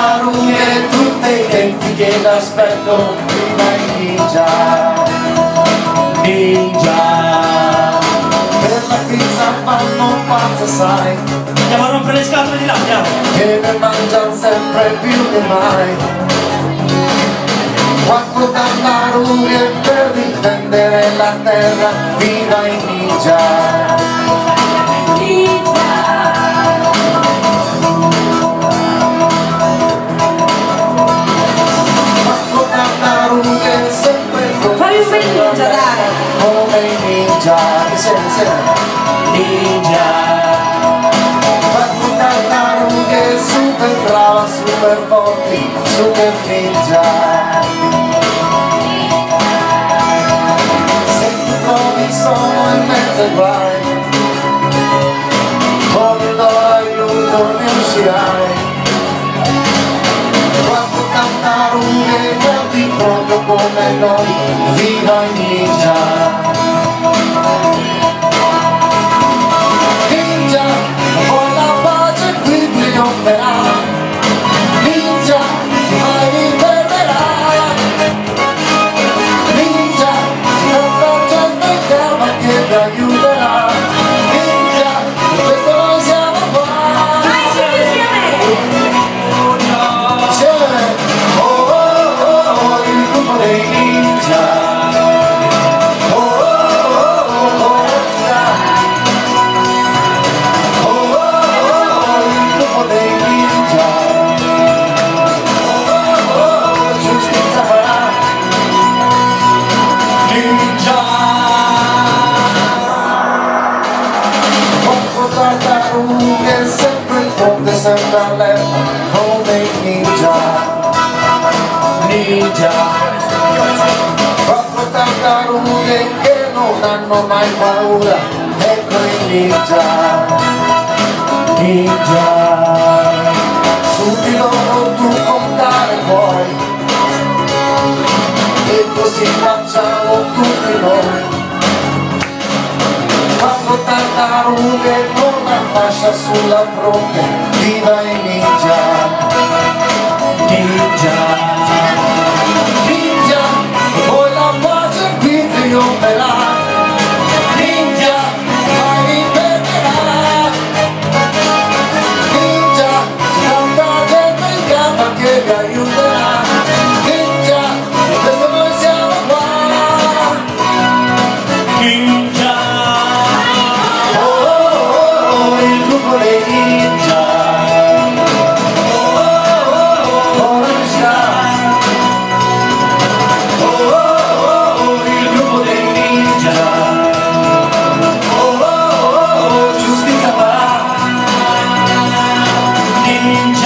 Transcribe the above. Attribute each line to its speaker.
Speaker 1: tartarughe tutte identiche l'aspetto dei ninja. Ninja, per la pizza fanno pazze, sai,
Speaker 2: andiamo a rompere le scatole di là, andiamo,
Speaker 1: che ne mangiano sempre più che mai. Quattro tartarughe per difendere la terra, viva i ninja. Ninja, quattro tartarughe super brava, super forti, super ninja. Se ti trovi solo in mezzo ai guai, con il loro aiuto ne uscirai. Quattro tartarughe nati proprio come noi, viva i ninja. Ninja, mai mi fermerà. Ninja, tanta gente in gamba che ti aiuterà. Ninja, per questo noi siamo qua. Insieme, oh oh oh oh, il gruppo dei ninja. Oh oh oh oh oh, ninja. Oh oh oh, il gruppo dei ninja. Tartarughe sempre in fronte, sempre allerta, come i ninja. Ninja, quattro tartarughe che non hanno mai paura, ecco i ninja. Ninja, su di loro tu contare puoi, e così facciamo tutti noi. Quattro tartarughe con la fascia sulla fronte, viva i ninja. Ninja, ninja, poi la pace qui trionferà. Ninja, mai mi fermerà. Ninja, tanta gente in gamba che vi aiuterà. Ninja, per questo noi siamo qua. Ninja, dei ninja. Oh oh oh, ninja. Oh oh oh, il gruppo dei ninja. Oh oh oh, giustizia farà. Ninja.